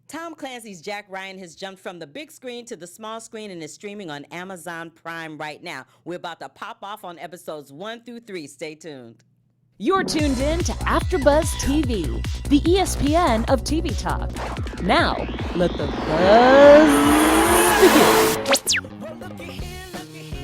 Tom Clancy's Jack Ryan has jumped from the big screen to the small screen and is streaming on Amazon Prime right now. We're about to pop off on episodes 1 through 3. Stay tuned. You're tuned in to AfterBuzz TV, the ESPN of TV talk. Now, let the buzz begin.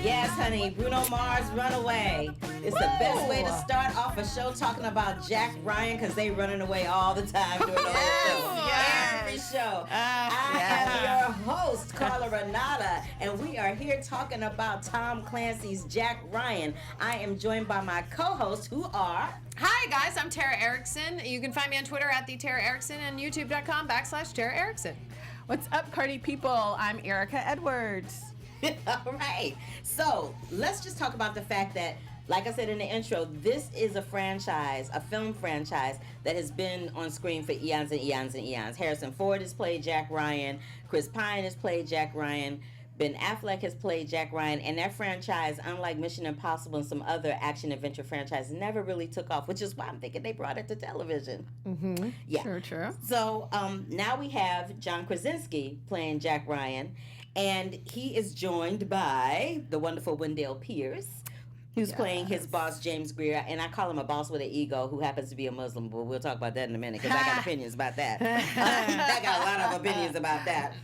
Yes, honey, Bruno Mars, Runaway. It's the best way to start off a show talking about Jack Ryan because they running away all the time during the whole show. Every show. I am your host, Carla Renata, and we are here talking about Tom Clancy's Jack Ryan. I am joined by my co-hosts who are... Hi guys, I'm Tara Erickson. You can find me on Twitter at the Tara Erickson and YouTube.com/Tara Erickson. What's up, Cardi people? I'm Erica Edwards. All right. So let's just talk about the fact that, like I said in the intro, this is a franchise, a film franchise that has been on screen for eons and eons and eons. Harrison Ford has played Jack Ryan. Chris Pine has played Jack Ryan. Ben Affleck has played Jack Ryan. And that franchise, unlike Mission Impossible and some other action-adventure franchises, never really took off, which is why I'm thinking they brought it to television. Mm-hmm. Yeah. True. So now we have John Krasinski playing Jack Ryan. And he is joined by the wonderful Wendell Pierce, who's playing his boss, James Greer. And I call him a boss with an ego who happens to be a Muslim, but we'll talk about that in a minute because I got opinions about that. I got a lot of opinions about that.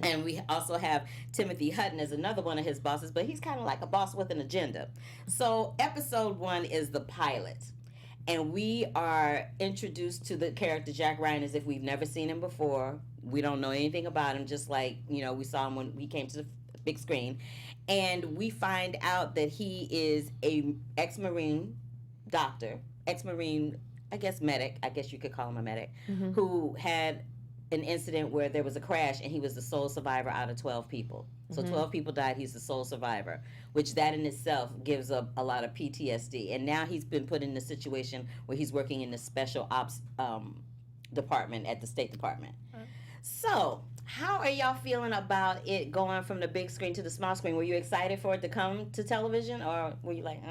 And we also have Timothy Hutton as another one of his bosses, but he's kind of like a boss with an agenda. So episode 1 is the pilot. And we are introduced to the character Jack Ryan as if we've never seen him before. We don't know anything about him, just like, we saw him when we came to the big screen. And we find out that he is a ex-Marine doctor, ex-Marine, I guess medic, I guess you could call him a medic, who had an incident where there was a crash and he was the sole survivor out of 12 people. So 12 people died, he's the sole survivor, which that in itself gives a lot of PTSD. And now he's been put in a situation where he's working in the special ops department at the State Department. So, how are y'all feeling about it going from the big screen to the small screen? Were you excited for it to come to television, or were you like,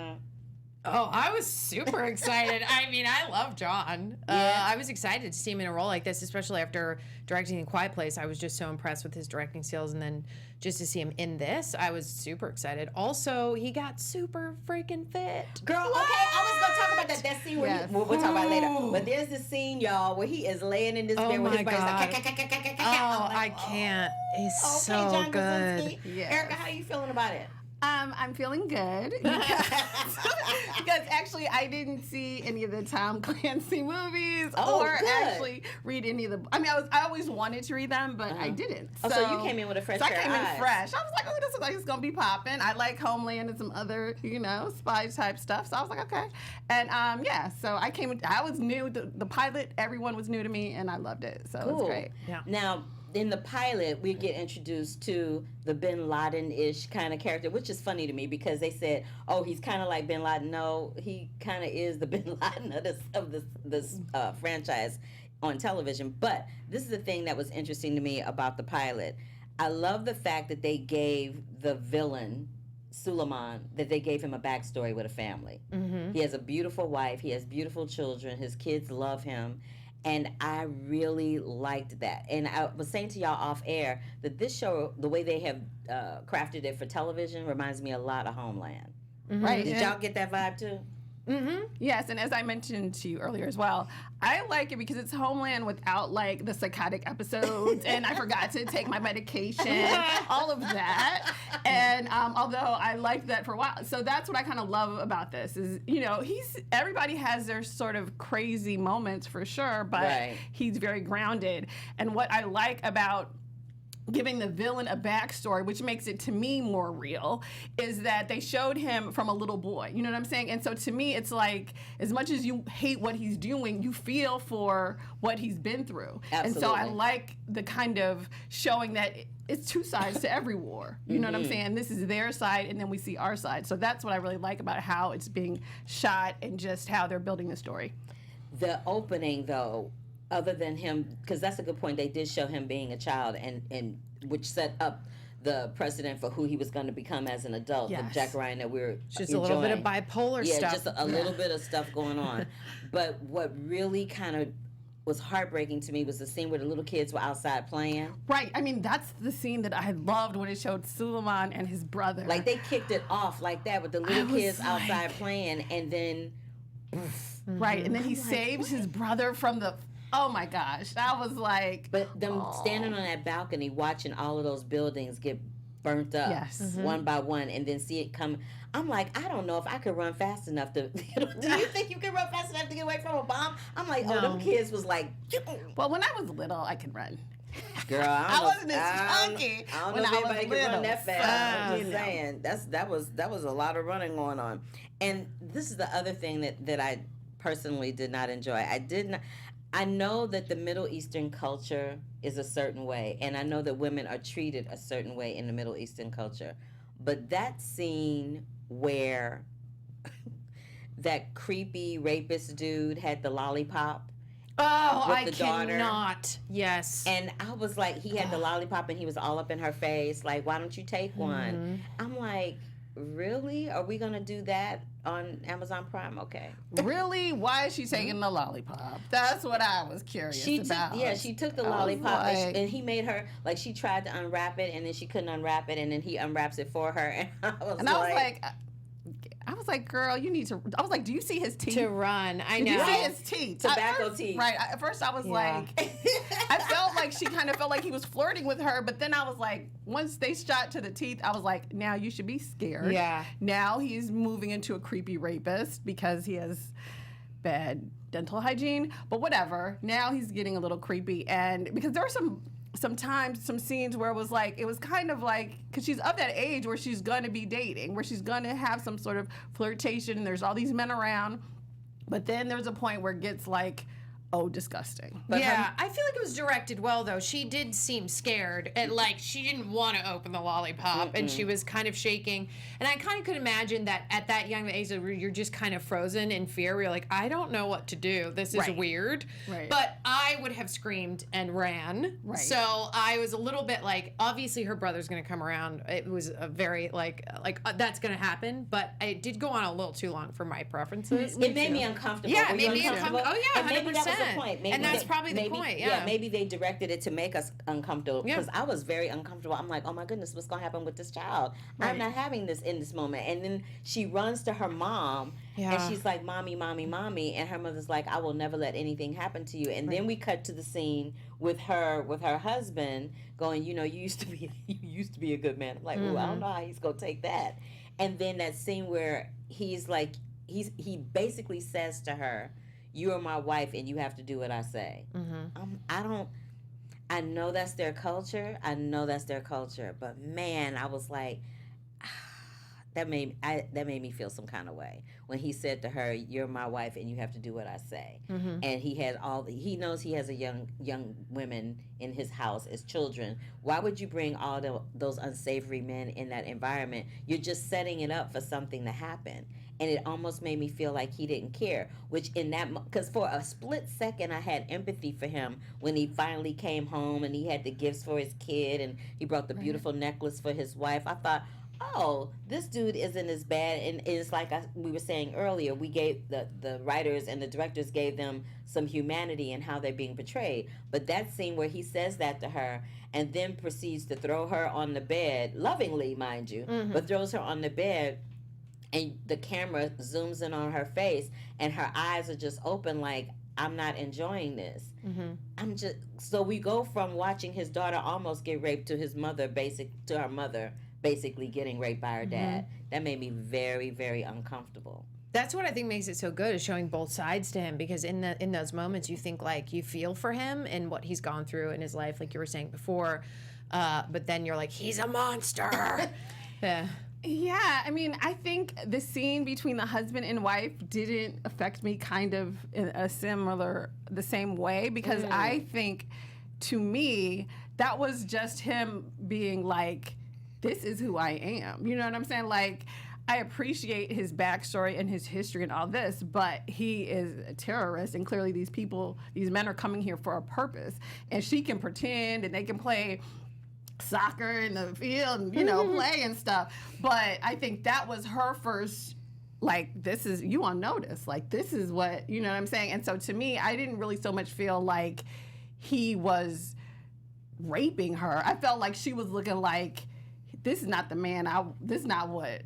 Oh, I was super excited. I mean, I love John. I was excited to see him in a role like this, especially after directing A Quiet Place. I was just so impressed with his directing skills, and then just to see him in this, I was super excited. Also, he got super freaking fit. Girl, okay, I was gonna talk about that scene where we'll talk about it later. But there's this scene, y'all, where he is laying in this bed with his brains like, oh, I can't. He's so John good. Krasinski. Yes. Erica, how are you feeling about it? I'm feeling good because actually I didn't see any of the Tom Clancy movies or actually read any of the. I mean, I always wanted to read them, but I didn't. So you came in with a fresh pair of eyes. I came in fresh. I was like, oh, this looks like it's gonna be popping. I like Homeland and some other, spy type stuff. So I was like, okay, and so I came. I was new. The pilot, everyone was new to me, and I loved it. So it was great. Yeah. Now, in the pilot, we get introduced to the Bin Laden-ish kind of character, which is funny to me because they said, oh, he's kind of like Bin Laden. No, he kind of is the Bin Laden of this franchise on television. But this is the thing that was interesting to me about the pilot. I love the fact that they gave the villain, Suleiman, that they gave him a backstory with a family. He has a beautiful wife. He has beautiful children. His kids love him. And I really liked that. And I was saying to y'all off air that this show, the way they have crafted it for television, reminds me a lot of Homeland. Right. Did y'all get that vibe too? Yes, and as I mentioned to you earlier as well, I like it because it's Homeland without like the psychotic episodes, and I forgot to take my medication, all of that. And although I liked that for a while, so that's what I kind of love about this is everybody has their sort of crazy moments for sure, but he's very grounded. And what I like about giving the villain a backstory, which makes it to me more real, is that they showed him from a little boy. You know what I'm saying? And so to me, it's like, as much as you hate what he's doing, you feel for what he's been through. Absolutely. And so I like the kind of showing that it's two sides to every war. You know what I'm saying? This is their side, and then we see our side. So that's what I really like about how it's being shot and just how they're building the story. The opening, though, other than him, because that's a good point, they did show him being a child, and which set up the precedent for who he was going to become as an adult. Yes. The Jack Ryan that we're Just enjoying. a little bit of bipolar stuff. Yeah, just a little bit of stuff going on. But what really kind of was heartbreaking to me was the scene where the little kids were outside playing. Right. I mean, that's the scene that I loved when it showed Suleiman and his brother. Like, they kicked it off like that with the little kids like, outside playing, and then... Right, and then he saves his brother from the... Oh, my gosh. That was like... But them standing on that balcony watching all of those buildings get burnt up one by one, and then see it come... I'm like, I don't know if I could run fast enough to... Do you think you can run fast enough to get away from a bomb? I'm like, oh, them kids was like... Well, when I was little, I could run. Girl, I wasn't as funky I don't when know if I anybody was can run little. that fast. I'm just saying, that was a lot of running going on. And this is the other thing that I personally did not enjoy. I know that the Middle Eastern culture is a certain way, and I know that women are treated a certain way in the Middle Eastern culture. But that scene where that creepy rapist dude had the lollipop. Oh, with I the daughter. cannot. Yes. And I was like, he had the lollipop and he was all up in her face. Like, why don't you take one? I'm like, really? Are we going to do that on Amazon Prime? Okay. Really? Why is she taking the lollipop? That's what I was curious about. She took the lollipop and he made her, like, she tried to unwrap it and then she couldn't unwrap it and then he unwraps it for her. And I was like, girl, you need to. I was like, do you see his teeth? To run. I know. Do you see his teeth? Tobacco teeth. Right. At first, I was like, I felt like she kind of felt like he was flirting with her. But then I was like, once they shot to the teeth, I was like, now you should be scared. Yeah. Now he's moving into a creepy rapist because he has bad dental hygiene. But whatever. Now he's getting a little creepy. And because there were sometimes some scenes where it was kind of like, because she's of that age where she's going to be dating, where she's going to have some sort of flirtation and there's all these men around. But then there's a point where it gets like, oh, disgusting. But I feel like it was directed well, though. She did seem scared. And, like, she didn't want to open the lollipop. And she was kind of shaking. And I kind of could imagine that at that young age, you're just kind of frozen in fear. Where you're like, I don't know what to do. This is weird. Right. But I would have screamed and ran. Right. So I was a little bit like, obviously her brother's going to come around. It was a very, that's going to happen. But it did go on a little too long for my preferences. It made me uncomfortable. Yeah, it made me uncomfortable. Oh, yeah, 100%. And maybe that was the point. Maybe and that's probably the point, yeah. Maybe they directed it to make us uncomfortable. Because I was very uncomfortable. I'm like, oh my goodness, what's going to happen with this child? Right. I'm not having this in this moment. And then she runs to her mom, and she's like, mommy, mommy, mommy. And her mother's like, I will never let anything happen to you. And then we cut to the scene with her husband going, you used to be a good man. I'm like, I don't know how he's going to take that. And then that scene where he's like, he basically says to her, you are my wife and you have to do what I say. I know that's their culture. But man, I was like, that made me feel some kind of way when he said to her, you're my wife and you have to do what I say. And he knows he has a young women in his house as children. Why would you bring all those unsavory men in that environment? You're just setting it up for something to happen. And it almost made me feel like he didn't care, which because for a split second I had empathy for him when he finally came home and he had the gifts for his kid and he brought the beautiful necklace for his wife. I thought, oh, this dude isn't as bad. And it's like we were saying earlier, we gave the writers and the directors gave them some humanity in how they're being portrayed. But that scene where he says that to her and then proceeds to throw her on the bed, lovingly, mind you, but throws her on the bed, and the camera zooms in on her face, and her eyes are just open like, I'm not enjoying this. So we go from watching his daughter almost get raped to her mother basically getting raped by her dad. That made me very, very uncomfortable. That's what I think makes it so good, is showing both sides to him, because in those moments you think like you feel for him and what he's gone through in his life, like you were saying before, but then you're like, he's a monster. Yeah, I mean, I think the scene between the husband and wife didn't affect me kind of in the same way, because I think, to me, that was just him being like, this is who I am. You know what I'm saying? Like, I appreciate his backstory and his history and all this, but he is a terrorist, and clearly these men are coming here for a purpose, and she can pretend and they can play soccer in the field and, play and stuff. But I think that was her first, like, this is, you on notice. Like, this is what, you know what I'm saying? And so to me, I didn't really so much feel like he was raping her. I felt like she was looking like, this is not the man, this is not what,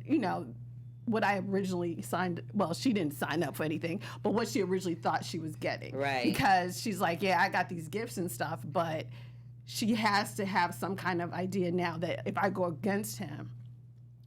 what I originally signed. Well, she didn't sign up for anything, but what she originally thought she was getting. Right. Because she's like, yeah, I got these gifts and stuff, but she has to have some kind of idea now that if I go against him,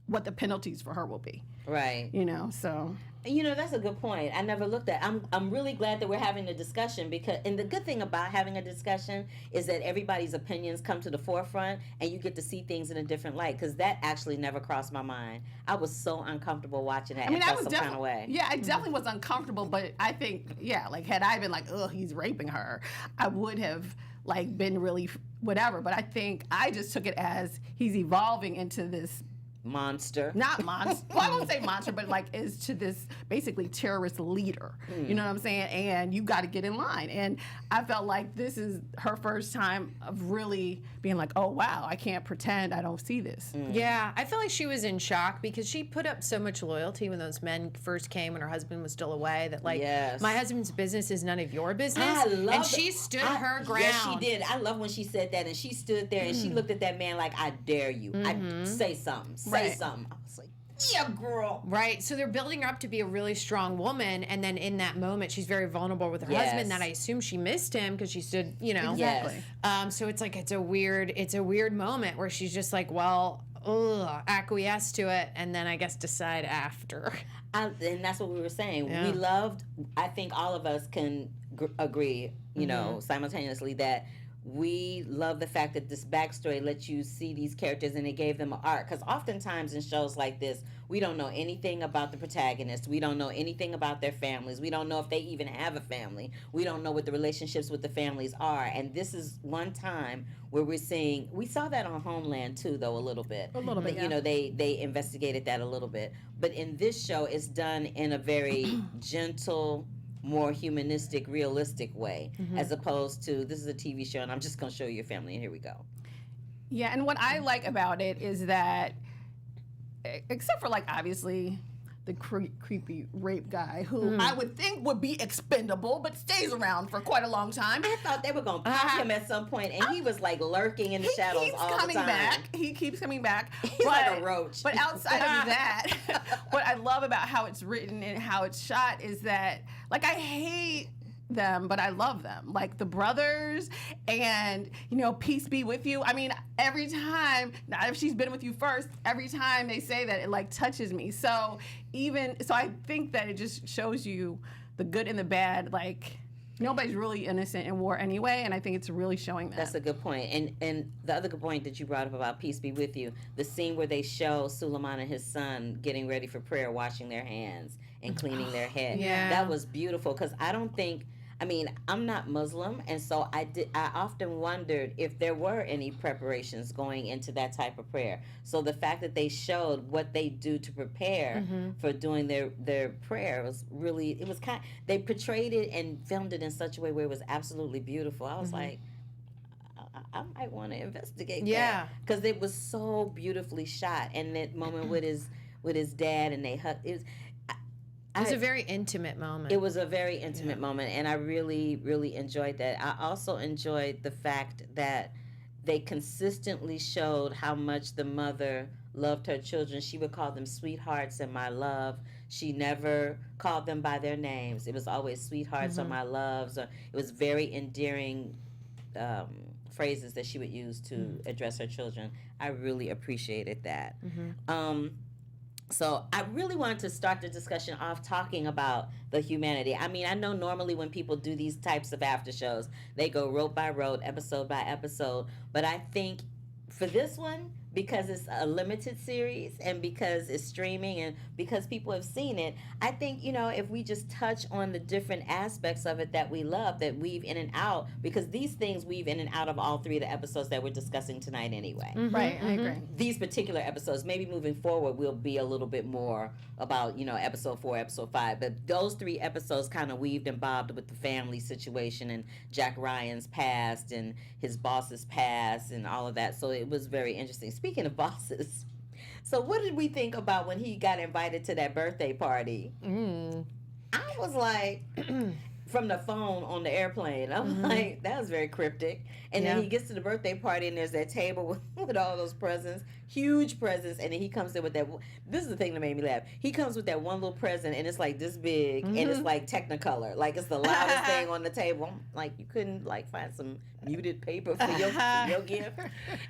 what the penalties for her will be. Right. So. That's a good point. I never looked at. I'm really glad that we're having a discussion and the good thing about having a discussion is that everybody's opinions come to the forefront and you get to see things in a different light, because that actually never crossed my mind. I was so uncomfortable watching that. I felt some kind of way. Yeah, I definitely was uncomfortable, but I think, like, had I been like, ugh, he's raping her, I would have like been really whatever. But I think I just took it as he's evolving into this monster. Not monster. Well, I won't say monster, but like is to this basically terrorist leader. You know what I'm saying? And you got to get in line. And I felt like this is her first time of really being like, oh, wow, I can't pretend I don't see this. Yeah, I feel like she was in shock because she put up so much loyalty when those men first came when her husband was still away, that like, my husband's business is none of your business. And she stood her ground. Yes, she did. I love when she said that, and she stood there and she looked at that man like, I dare you. I say something. Say something. I was like, yeah, girl. Right. So they're building her up to be a really strong woman, and then in that moment, she's very vulnerable with her husband. That I assume she missed him because she stood, Exactly. So it's like it's a weird moment where she's just like, well, acquiesce to it, and then I guess decide after. And that's what we were saying. Yeah. We loved. I think all of us can agree, simultaneously that. We love the fact that this backstory lets you see these characters and it gave them an arc. Because oftentimes in shows like this, we don't know anything about the protagonist. We don't know anything about their families. We don't know if they even have a family. We don't know what the relationships with the families are. And this is one time where we saw that on Homeland too, though, a little bit. A little bit, but, they investigated that a little bit. But in this show, it's done in a very gentle, more humanistic, realistic way, as opposed to, this is a TV show and I'm just going to show you your family and here we go. Yeah, and what I like about it is that, except for like obviously the creepy rape guy who I would think would be expendable but stays around for quite a long time. I thought they were going to pop him at some point, and he was like lurking in the shadows all the time. He keeps coming back. He's like a roach. But outside of that, what I love about how it's written and how it's shot is that, like, I hate them, but I love them. Like the brothers and, peace be with you. I mean, every time, not if she's been with you first, every time they say that, it like touches me. So I think that it just shows you the good and the bad. Like, nobody's really innocent in war anyway, and I think it's really showing that. That's a good point. And the other good point that you brought up about peace be with you, the scene where they show Suleiman and his son getting ready for prayer, washing their hands and cleaning their head. Yeah. That was beautiful, because I'm not Muslim, and so I often wondered if there were any preparations going into that type of prayer. So the fact that they showed what they do to prepare for doing their prayer was really, they portrayed it and filmed it in such a way where it was absolutely beautiful. I was like, I might want to investigate that, because it was so beautifully shot, and that moment with his dad and they hugged. It was a very intimate moment. It was a very intimate moment, and I really, really enjoyed that. I also enjoyed the fact that they consistently showed how much the mother loved her children. She would call them sweethearts and my love. She never called them by their names. It was always sweethearts or my loves. Or it was very endearing phrases that she would use to address her children. I really appreciated that. So I really wanted to start the discussion off talking about the humanity. I mean, I know normally when people do these types of after shows, they go rote by rote, episode by episode. But I think for this one, because it's a limited series and because it's streaming and because people have seen it, I think, if we just touch on the different aspects of it that we love, that weave in and out, because these things weave in and out of all three of the episodes that we're discussing tonight anyway. Right, I agree. These particular episodes, maybe moving forward, will be a little bit more about, episode 4, episode 5. But those 3 episodes kind of weaved and bobbed with the family situation and Jack Ryan's past and his boss's past and all of that. So it was very interesting. Speaking of bosses, So what did we think about when he got invited to that birthday party? I was like, from the phone on the airplane, I'm like, that was very cryptic. And then he gets to the birthday party, and there's that table with all those presents, huge presents, and then he comes in with that. This is the thing that made me laugh. He comes with that one little present, and it's like this big, and it's like Technicolor, like it's the loudest thing on the table. I'm like, you couldn't like find some muted paper for your gift,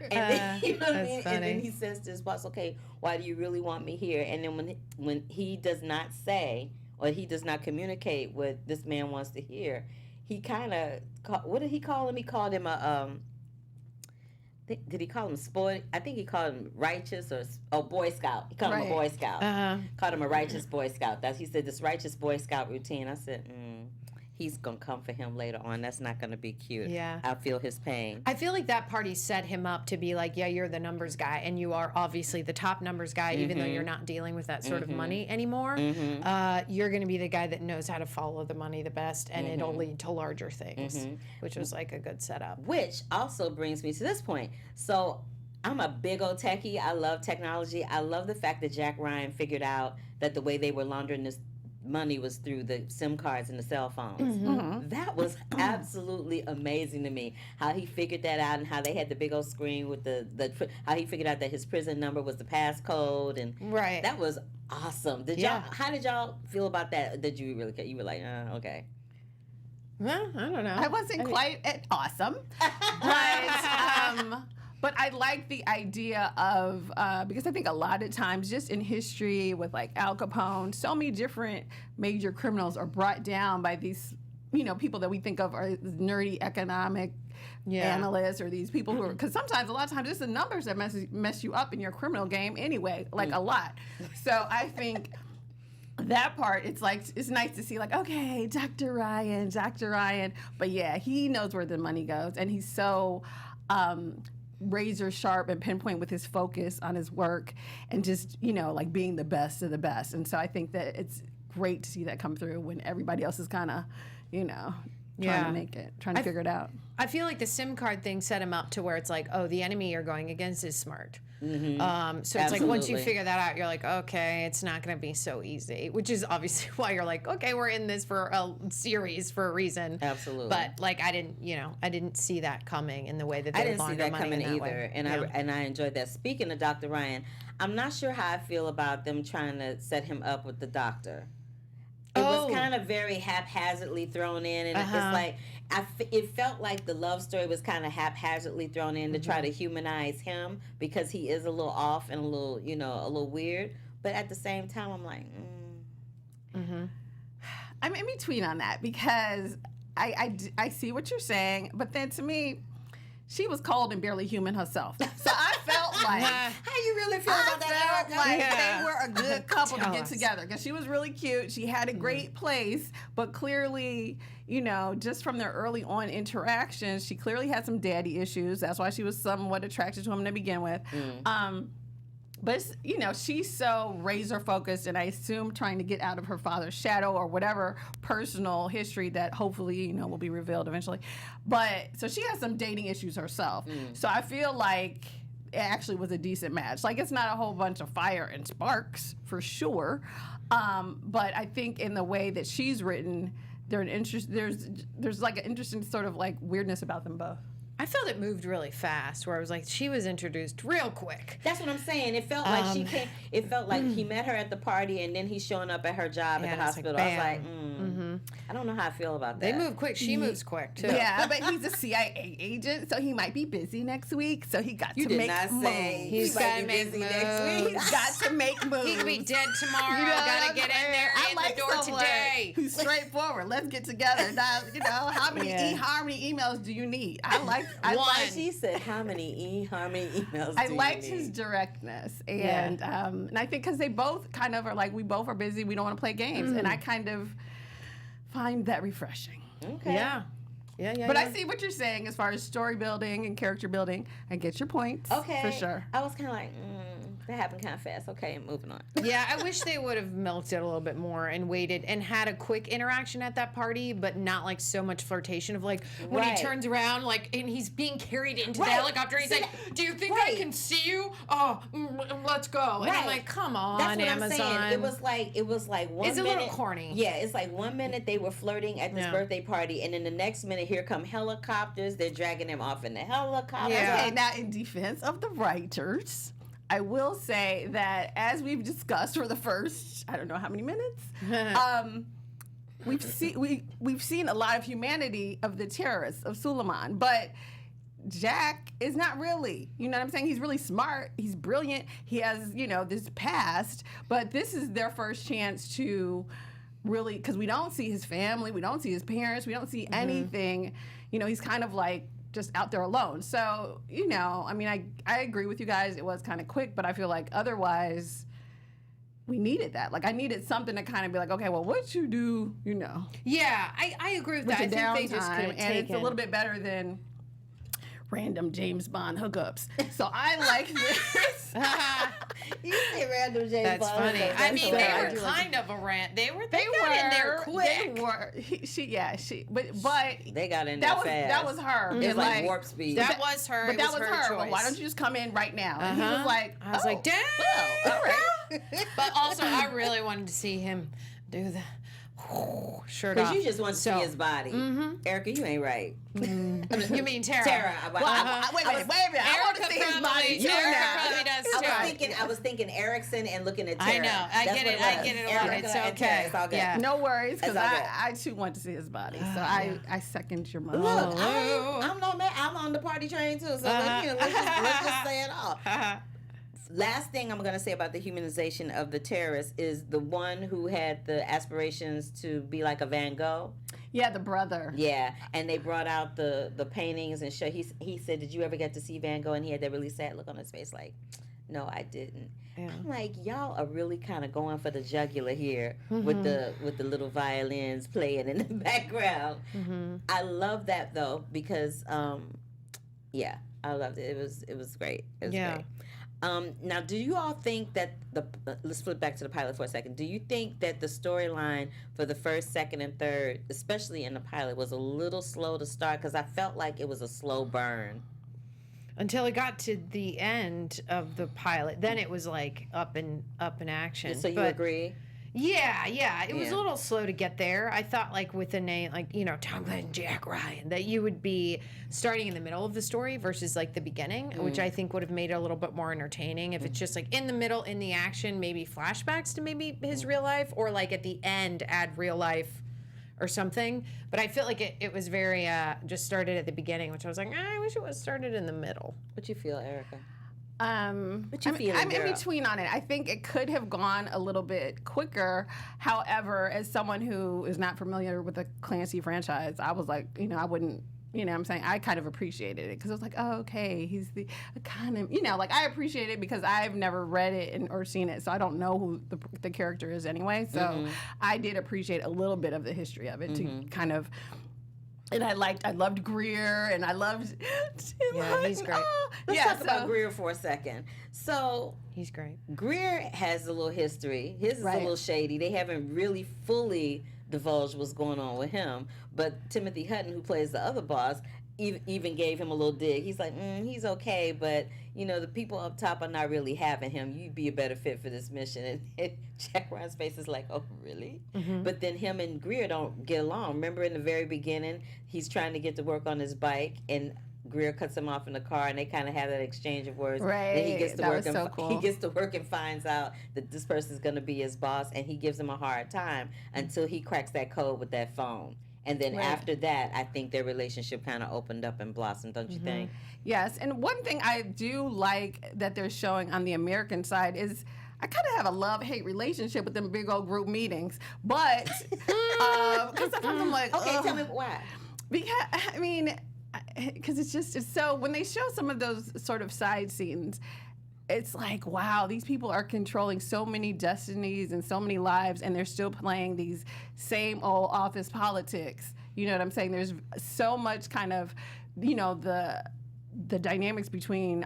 and then you know what I mean. Funny. And then he says to his boss, "Okay, why do you really want me here?" And then when he does not say, or he does not communicate what this man wants to hear, he kind of, what did he call him? He called him a, did he call him spoiled? I think he called him righteous or Boy Scout. He called him a Boy Scout. Called him a righteous Boy Scout. He said this righteous Boy Scout routine. I said, he's going to come for him later on. That's not going to be cute. Yeah. I feel his pain. I feel like that party set him up to be like, yeah, you're the numbers guy, and you are obviously the top numbers guy, even though you're not dealing with that sort of money anymore. You're going to be the guy that knows how to follow the money the best, and it'll lead to larger things, which was like a good setup. Which also brings me to this point. So I'm a big old techie. I love technology. I love the fact that Jack Ryan figured out that the way they were laundering this money was through the SIM cards and the cell phones. That was absolutely amazing to me. How he figured that out, and how they had the big old screen with the how he figured out that his prison number was the passcode, and that was awesome. How did y'all feel about that? Did you really? You were like, okay. Well, I don't know. I wasn't quite awesome, but I like the idea of, because I think a lot of times just in history with like Al Capone, so many different major criminals are brought down by these, people that we think of are nerdy economic analysts, or these people who are, because sometimes, a lot of times, it's the numbers that mess you up in your criminal game anyway, like a lot. So I think that part, it's nice to see, like, okay, Dr. Ryan. But yeah, he knows where the money goes, and he's so razor sharp and pinpoint with his focus on his work, and just, like being the best of the best. And so I think that it's great to see that come through when everybody else is kind of, trying to figure it out. I feel like the SIM card thing set him up to where it's like, oh, the enemy you're going against is smart. So it's like, once you figure that out, you're like, okay, it's not going to be so easy, which is obviously why you're like, okay, we're in this for a series for a reason. Absolutely. But like, I didn't see that coming in the way that they I didn't see that money coming in that either, way. and I enjoyed that. Speaking of Dr. Ryan, I'm not sure how I feel about them trying to set him up with the doctor. It was kind of very haphazardly thrown in, and it's like it felt like the love story was kind of haphazardly thrown in to try to humanize him, because he is a little off and a little, a little weird. But at the same time, I'm like, I'm in between on that, because I see what you're saying, but then to me, she was cold and barely human herself. So I felt like, how you really feel about that? I felt like they were a good couple to get together, because she was really cute. She had a great place, but clearly, just from their early on interactions, she clearly had some daddy issues. That's why she was somewhat attracted to him to begin with. But, she's so razor focused, and I assume trying to get out of her father's shadow or whatever personal history that hopefully, will be revealed eventually. But so she has some dating issues herself. So I feel like it actually was a decent match. Like, it's not a whole bunch of fire and sparks for sure. But I think in the way that she's written, there's like an interesting sort of like weirdness about them both. I felt it moved really fast, where I was like, she was introduced real quick. That's what I'm saying. It felt like she came. It felt like he met her at the party, and then he's showing up at her job at the hospital. Like, I was like, I don't know how I feel about that. They move quick. She moves quick too. Yeah, but he's a CIA agent, so he might be busy next week. So he got to make moves. He's got to make moves. Next week. He's got to make moves. He could be dead tomorrow. Got to get in there in the door today. Who's straightforward. Let's get together. Now, how many emails do you need? She said, how many emails I do liked you need? his directness. And and I think because they both kind of are like, we both are busy, we don't want to play games. And I kind of find that refreshing. Okay. Yeah. Yeah. But I see what you're saying as far as story building and character building. I get your points. Okay. For sure. I was kind of like, that happened kind of fast. Okay, moving on. Yeah, I wish they would have milked it a little bit more and waited and had a quick interaction at that party, but not like so much flirtation of like when Right. he turns around like and he's being carried into the Right. helicopter. He's See, like, "Do you think right. I can see you? Oh, let's go." And I'm Right. like, "Come on, That's what Amazon." I'm saying. It was like one It's a minute. little corny. Yeah, it's like 1 minute they were flirting at this Yeah. birthday party, and then the next minute here come helicopters. They're dragging him off in the helicopter. Yeah. Okay, now in defense of the writers, I will say that as we've discussed for the first, I don't know how many minutes, we've seen a lot of humanity of the terrorists of Suleiman, but Jack is not really. You know what I'm saying? He's really smart. He's brilliant. He has, this past, but this is their first chance to really, because we don't see his family, we don't see his parents, we don't see anything. He's kind of like just out there alone. So, I agree with you guys. It was kind of quick, but I feel like otherwise we needed that. Like I needed something to kind of be like, okay, well, what you do, Yeah, I agree with that. I your think they just could downtime, have and it's taken a little bit better than random James Bond hookups. So I like this. You say random James That's Bond. funny. That's I mean, so they hard. were kind of a rant. They got in there quick. But They got in that there was fast. that was her. It was like warp speed. That was her. But It that was was her her. Well, why choice. don't you just come in right now? And he was like, I was like, damn. well, all right. But also, I really wanted to see him do the shirt off. Because you just want to see his body. Erica, you ain't right. You mean Tara? Tara. Wait a minute. I want to Erica see his body. Erica now. probably does too. I was thinking Erickson and looking at I Tara. know. I That's get what it. I was. get it a lot. Erica It's and okay. Tara, it's all good. Yeah. No worries, because That's all good. I too want to see his body. So I second your motion. Look, I'm no man. I'm on the party train too. So let's just say it all. Last thing I'm going to say about the humanization of the terrorist is the one who had the aspirations to be like a Van Gogh. Yeah, the brother. Yeah, and they brought out the paintings and show. He said, "Did you ever get to see Van Gogh?" And he had that really sad look on his face, like, "No, I didn't." Yeah. I'm like, y'all are really kind of going for the jugular here with the little violins playing in the background. I love that though because yeah, I loved it. It was great. It was great. Now, do you all think that let's flip back to the pilot for a second. Do you think that the storyline for the first, second, and third, especially in the pilot, was a little slow to start? Because I felt like it was a slow burn. Until it got to the end of the pilot, then it was like up in action. So you agree? Yeah. It was Yeah. a little slow to get there. I thought like with a name like, Tom Glenn, Jack Ryan, that you would be starting in the middle of the story versus like the beginning, which I think would have made it a little bit more entertaining. If it's just like in the middle, in the action, maybe flashbacks to maybe his real life, or like at the end add real life or something. But I feel like it was very, just started at the beginning, which I was like, I wish it was started in the middle. What you feel, Erica? What you feeling, I'm in girl? between on it. I think it could have gone a little bit quicker. However, as someone who is not familiar with the Clancy franchise, I was like, I wouldn't, what I'm saying, I kind of appreciated it because I was like, oh, okay, he's the kind of, like I appreciate it because I've never read it or seen it, so I don't know who the character is anyway. So I did appreciate a little bit of the history of it to kind of. And I loved Greer, and I loved Tim Hunt. He's great. Let's talk about Greer for a second. So He's great. Greer has a little history. His is a little shady. They haven't really fully divulged what's going on with him. But Timothy Hutton, who plays the other boss, even gave him a little dig. He's like, he's okay, but the people up top are not really having him. You'd be a better fit for this mission. And Jack Ryan's face is like, oh, really? But then him and Greer don't get along. Remember in the very beginning, he's trying to get to work on his bike, and Greer cuts him off in the car, and they kind of have that exchange of words. Right. Then he gets to That work was so cool. He gets to work and finds out that this person's going to be his boss, and he gives him a hard time until he cracks that code with that phone. And then after that, I think their relationship kind of opened up and blossomed, don't you think? Yes, and one thing I do like that they're showing on the American side is I kind of have a love-hate relationship with them big old group meetings, but because sometimes I'm like, Okay, tell me why. Because because it's so when they show some of those sort of side scenes, it's like, wow, these people are controlling so many destinies and so many lives, and they're still playing these same old office politics. You know what I'm saying? There's so much kind of, the dynamics between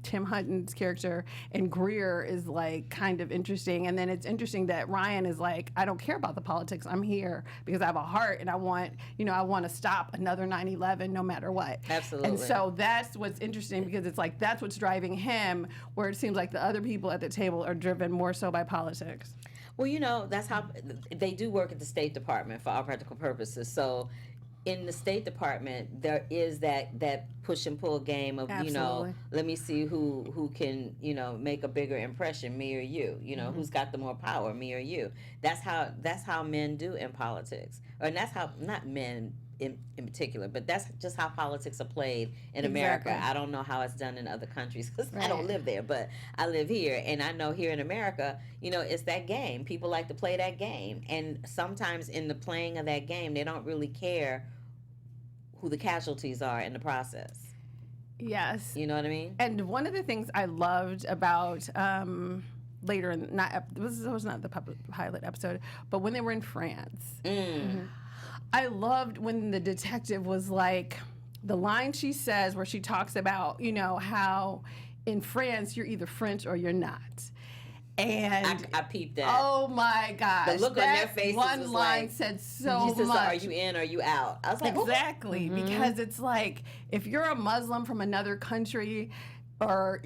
Tim Hutton's character and Greer is like kind of interesting. And then it's interesting that Ryan is like, I don't care about the politics. I'm here because I have a heart and I want to stop another 9/11 no matter what. Absolutely. And so that's what's interesting, because it's like that's what's driving him, where it seems like the other people at the table are driven more so by politics. Well, that's how they do work at the State Department for all practical purposes. So in the State Department, there is that push and pull game of, Absolutely. let me see who can, make a bigger impression, me or you. Who's got the more power, me or you. That's how men do in politics. And that's how, not men in particular, but that's just how politics are played in America. Exactly. I don't know how it's done in other countries because I Right. don't live there, but I live here, and I know here in America, it's that game. People like to play that game, and sometimes in the playing of that game, they don't really care who the casualties are in the process. Yes. You know what I mean? And one of the things I loved about later in this was not the pilot episode, but when they were in France, I loved when the detective was like, the line she says where she talks about how in France you're either French or you're not. And I peeped that. oh my gosh, The look on their faces one was line like, said so She says, much. are you in or are you out? I was like, Exactly, because it's like if you're a Muslim from another country, or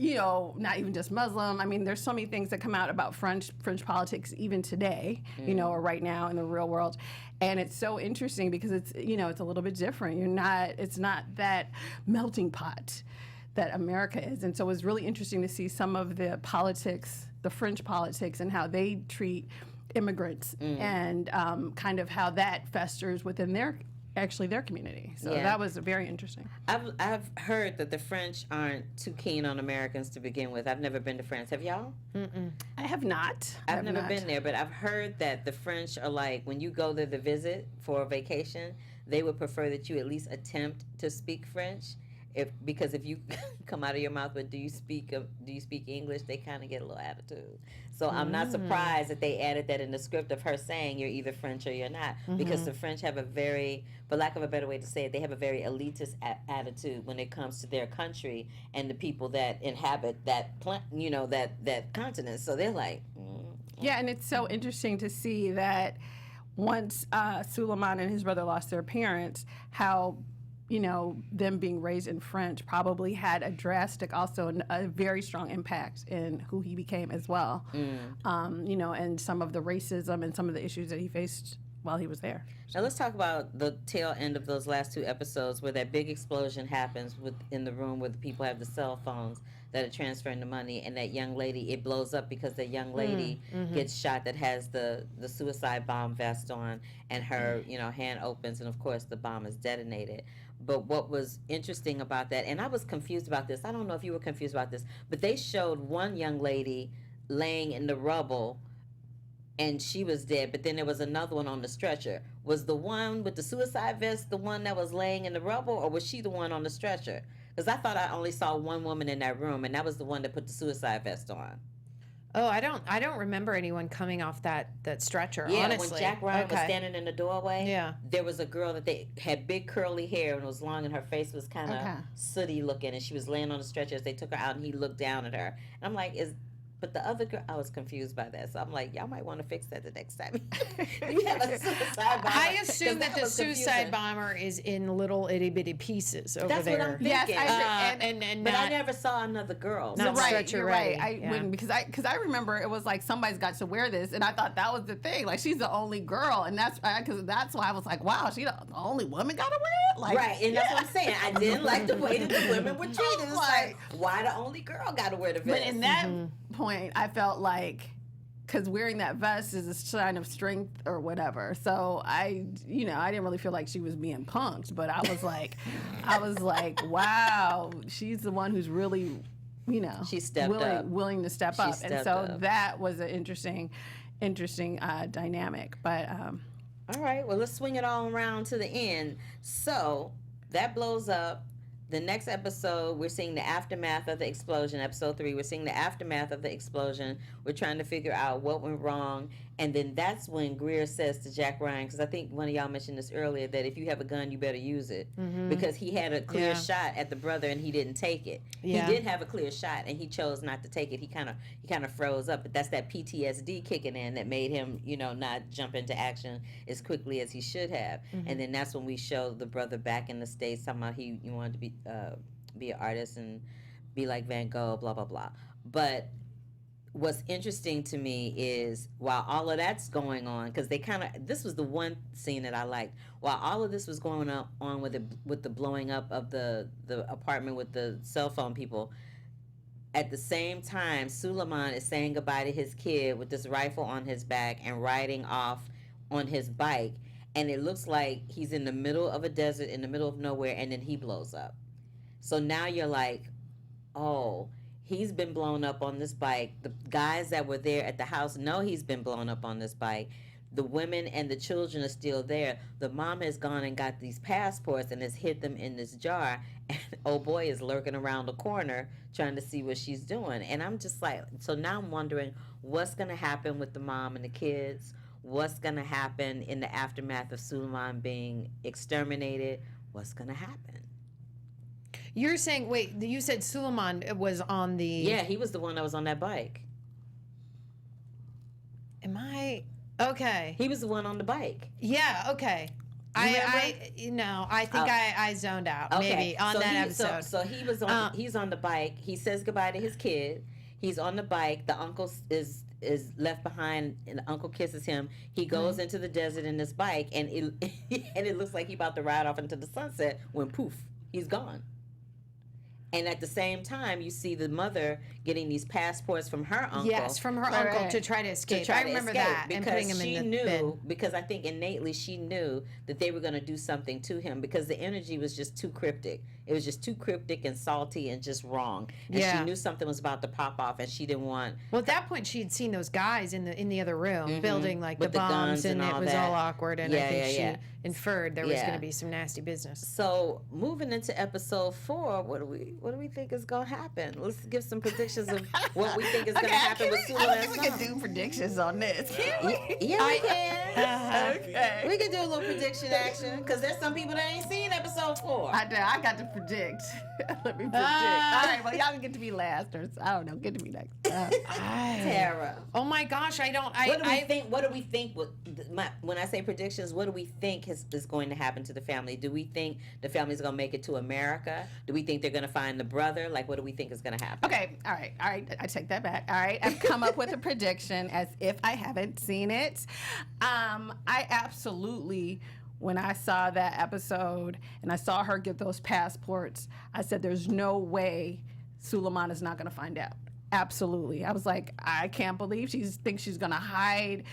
not even just Muslim. I mean, there's so many things that come out about French politics even today, or right now in the real world, and it's so interesting because it's it's a little bit different. It's not that melting pot that America is, and so it was really interesting to see some of the politics, the French politics, and how they treat immigrants, and kind of how that festers within their community. So Yeah. that was very interesting. I've heard that the French aren't too keen on Americans to begin with. I've never been to France. Have y'all? I have not. I've never been there, but I've heard that the French are like, when you go there to visit for a vacation, they would prefer that you at least attempt to speak French. Because if you come out of your mouth with do you speak English, they kind of get a little attitude. So I'm not surprised that they added that in the script of her saying you're either French or you're not, because the French have a very, for lack of a better way to say it, they have a very elitist attitude when it comes to their country and the people that inhabit that that continent. So they're like, Yeah, and it's so interesting to see that once Suleiman and his brother lost their parents, how them being raised in French probably had a very strong impact in who he became as well. And some of the racism and some of the issues that he faced while he was there. Now let's talk about the tail end of those last two episodes where that big explosion happens in the room where the people have the cell phones that are transferring the money, and that young lady, it blows up because the young lady gets shot that has the suicide bomb vest on, and her hand opens, and of course the bomb is detonated. But what was interesting about that, and I was confused about this, I don't know if you were confused about this, but they showed one young lady laying in the rubble and she was dead, but then there was another one on the stretcher. Was the one with the suicide vest the one that was laying in the rubble, or was she the one on the stretcher? Because I thought I only saw one woman in that room, and that was the one that put the suicide vest on. Oh, I don't remember anyone coming off that stretcher, Yeah, honestly. when Jack Ryan was standing in the doorway, Yeah. there was a girl that they had big curly hair and was long, and her face was kind of sooty looking, and she was laying on the stretcher as they took her out, and he looked down at her. And I'm like, but the other girl, I was confused by that. So I'm like, y'all might want to fix that the next time. You have a suicide bomber. I assume that the was suicide confusing. bomber is in little itty bitty pieces over That's there. what I'm thinking. Yes, but I never saw another girl. Not right, stretcher you're ready. right. I Yeah. wouldn't, because I remember it was like somebody's got to wear this, and I thought that was the thing. Like, she's the only girl, and that's why I was like, wow, she the only woman got to wear it. Like, Right, and that's what I'm saying. I didn't like the way that the women were treated. It's Like- like, why the only girl got to wear the vest? But in that point, I felt like, because wearing that vest is a sign of strength or whatever. So I didn't really feel like she was being punked, but I was like, wow, she's the one who's really, She stepped up. willing to step She up. And stepped so up. that was an interesting dynamic. But All right, well, let's swing it all around to the end. So that blows up. The next episode, we're seeing the aftermath of the explosion. Episode 3, we're seeing the aftermath of the explosion. We're trying to figure out what went wrong. And then that's when Greer says to Jack Ryan, because I think one of y'all mentioned this earlier, that if you have a gun, you better use it. Because he had a clear shot at the brother and he didn't take it. Yeah. He did have a clear shot and he chose not to take it. He kind of froze up. But that's that PTSD kicking in that made him, not jump into action as quickly as he should have. And then that's when we show the brother back in the States talking about he wanted to be an artist and be like Van Gogh, blah, blah, blah. But what's interesting to me is while all of that's going on, because this was the one scene that I liked. While all of this was going on with the blowing up of the apartment with the cell phone people, at the same time, Suleiman is saying goodbye to his kid with this rifle on his back and riding off on his bike. And it looks like he's in the middle of a desert, in the middle of nowhere, and then he blows up. So now you're like, oh, he's been blown up on this bike. The guys that were there at the house know he's been blown up on this bike. The women and the children are still there. The mom has gone and got these passports and has hid them in this jar. And oh boy is lurking around the corner trying to see what she's doing. And I'm just like, so now I'm wondering what's going to happen with the mom and the kids. What's going to happen in the aftermath of Suleiman being exterminated? What's going to happen? You're saying, wait, you said Suleiman was on the... Yeah, he was the one that was on that bike. Am I... Okay. He was the one on the bike. Yeah, okay. I think I zoned out, maybe, on that episode. So he was on, he's on the bike. He says goodbye to his kid. He's on the bike. The uncle is left behind, and the uncle kisses him. He goes into the desert in this bike, and it looks like he's about to ride off into the sunset when poof, he's gone. And at the same time, you see the mother getting these passports from her uncle. Yes, from her uncle to try to escape. I remember that. Because and putting him in the bin. Because I think innately she knew that they were going to do something to him because the energy was just too cryptic. It was just too cryptic and salty and just wrong. And she knew something was about to pop off, and she didn't want... Well, at that point, she had seen those guys in the other room building like the bombs, and it was all awkward. And I think she inferred there was going to be some nasty business. So moving into episode 4, what do we think is going to happen? Let's give some predictions of what we think is going to happen with Sula. I think we can do predictions on this. Can we? Yeah, we can. Okay. We can do a little prediction action because there's some people that ain't seen episode 4. I got to predict. Let me predict. All right, well, y'all can get to me last, or I don't know, get to me next. Tara. Oh my gosh, I don't. What do we think? When I say predictions, what do we think is going to happen to the family? Do we think the family's going to make it to America? Do we think they're going to find the brother? Like, what do we think is going to happen? Okay, all right. I take that back. All right, I've come up with a prediction as if I haven't seen it. I absolutely, when I saw that episode and I saw her get those passports, I said, there's no way Suleiman is not going to find out. Absolutely. I was like, I can't believe she thinks she's going to hide,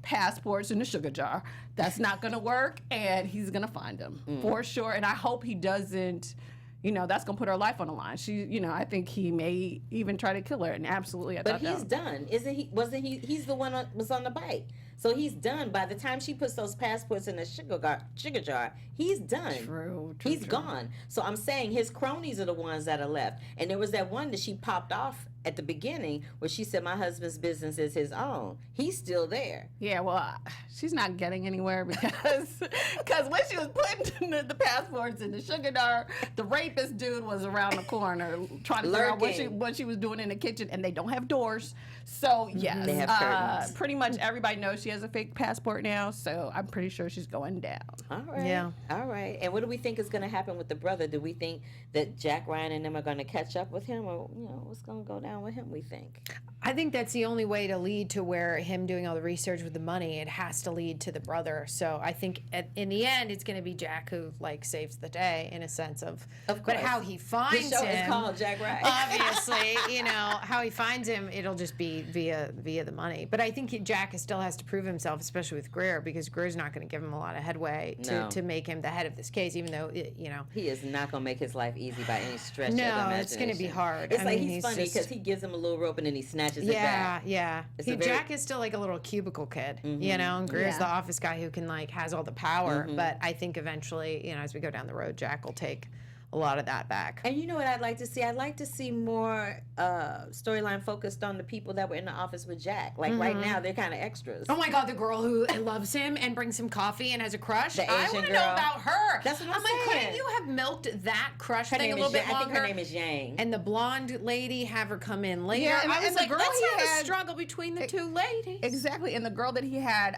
passports in the sugar jar. That's not going to work, and he's going to find them for sure. And I hope he doesn't, that's going to put her life on the line. She, I think he may even try to kill her, and absolutely. But he's done, isn't he? Wasn't he? He's the one that was on the bike. So he's done. By the time she puts those passports in the sugar jar, he's done. True. He's gone. So I'm saying his cronies are the ones that are left. And there was that one that she popped off at the beginning where she said, my husband's business is his own. He's still there. Yeah, well, she's not getting anywhere because when she was putting the passports in the sugar jar, the rapist dude was around the corner trying to figure out what she was doing in the kitchen, and they don't have doors. So, yes, they have curtains. Pretty much everybody knows she has a fake passport now, so I'm pretty sure she's going down. All right. Yeah. All right. And what do we think is going to happen with the brother? Do we think that Jack Ryan and them are going to catch up with him, or what's going to go down with him, we think? I think that's the only way to lead to where him doing all the research with the money, it has to lead to the brother. So I think in the end, it's going to be Jack who saves the day in a sense of course. But how he finds the show him. is called Jack Ryan. Obviously, how he finds him, it'll just be via the money. But I think Jack still has to prove himself, especially with Greer, because Greer's not going to give him a lot of headway to make him the head of this case, even though, He is not going to make his life easy by any stretch of the imagination. No, it's going to be hard. It's he's funny because he gives him a little rope and then he snatches it back. Yeah. Jack is still like a little cubicle kid, and Greer's the office guy who can has all the power. But I think eventually, as we go down the road, Jack will take a lot of that back. And you know what I'd like to see? I'd like to see more storyline focused on the people that were in the office with Jack. Like right now, they're kind of extras. Oh my God, the girl who loves him and brings him coffee and has a crush. The I Asian want to know girl. about her. That's what I'm like, saying. couldn't you have milked that crush Her thing a name little is bit Yang. I longer? think her name is Yang. And the blonde lady, have her come in later. Yeah, I was and the like, girl let's he have a had- struggle between the two ladies. Exactly, and the girl that he had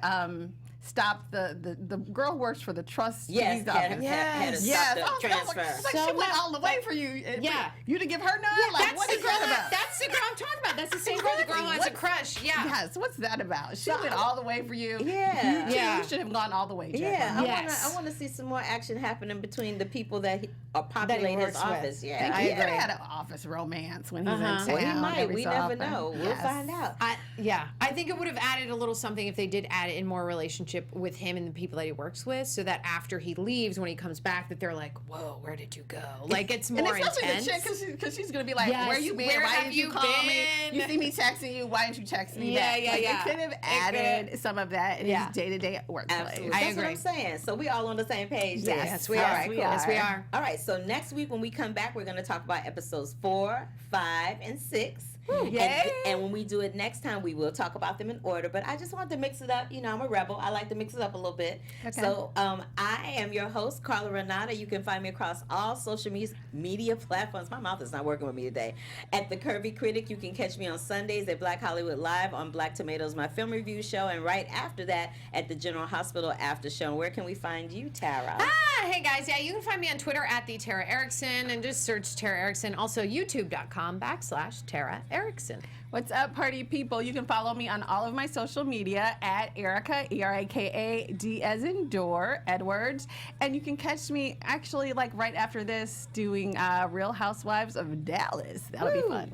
stopped the girl who works for the trust. Yes, had to Yes. stop the I was transfer. like, So she went now- all the way for you. Yeah. You to give her none? Like, what is that about? That's the girl I'm talking about. That's the same girl. The girl Exactly. has a crush. Yeah. Yes, what's that about? She went all the way for you. Yeah. You too Yeah. should have gone all the way, Jack. Yeah, Yes. I want to see some more action happening between the people that are populating his works with. office. I Yeah, think I he agree. had an office romance when he was in Uh-huh. town. well, he might. every We so never often. know. We'll Yes. find out. I think it would have added a little something if they did add in more relationship with him and the people that he works with, so that after he leaves, when he comes back, that they're like, "Whoa, where did you go?" Like it's And more especially intense. the chick, because she's gonna be like, Yes, "Where you been? where Why have didn't you you call me? been?" You see me texting you. Why didn't you text me Yeah, back?" yeah, Like, yeah. It could have It added some of that in Yeah. his day-to-day workplace. Absolutely. I That's what agree. I'm saying. So we all on the same page. Yes, there. Yes, we All are. right, cool. Yes, we are. All right. So next week when we come back, we're going to talk about episodes 4, 5, and 6. Yay. And when we do it next time, we will talk about them in order. But I just wanted to mix it up. You know, I'm a rebel. I like to mix it up a little bit. Okay. So I am your host, Carla Renata. You can find me across all social media platforms. My mouth is not working with me today. At The Curvy Critic, you can catch me on Sundays at Black Hollywood Live on Black Tomatoes, my film review show. And right after that, at the General Hospital After Show. And where can we find you, Tara? Hey guys, yeah, you can find me on Twitter at the Tara Erickson and just search Tara Erickson. Also, youtube.com/Tara Erickson. What's up, party people? You can follow me on all of my social media at Erica, ERIKA, as in door, Edwards. And you can catch me actually like right after this doing Real Housewives of Dallas. That'll be fun.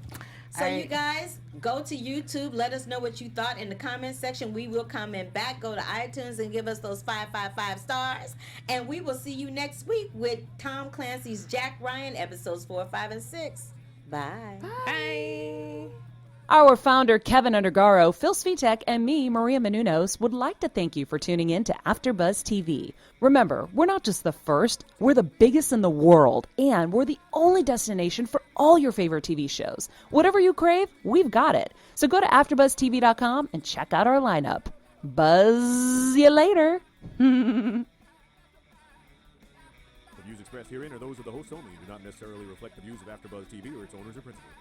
So All you right. guys, go to YouTube. Let us know what you thought in the comment section. We will comment back. Go to iTunes and give us those 555 stars. And we will see you next week with Tom Clancy's Jack Ryan, episodes 4, 5, and 6. Bye. Bye. Our founder, Keven Undergaro, Phil Svitek, and me, Maria Menounos, would like to thank you for tuning in to AfterBuzz TV. Remember, we're not just the first, we're the biggest in the world, and we're the only destination for all your favorite TV shows. Whatever you crave, we've got it. So go to AfterBuzzTV.com and check out our lineup. Buzz you later. The views expressed herein are those of the hosts only and do not necessarily reflect the views of AfterBuzz TV or its owners or principals.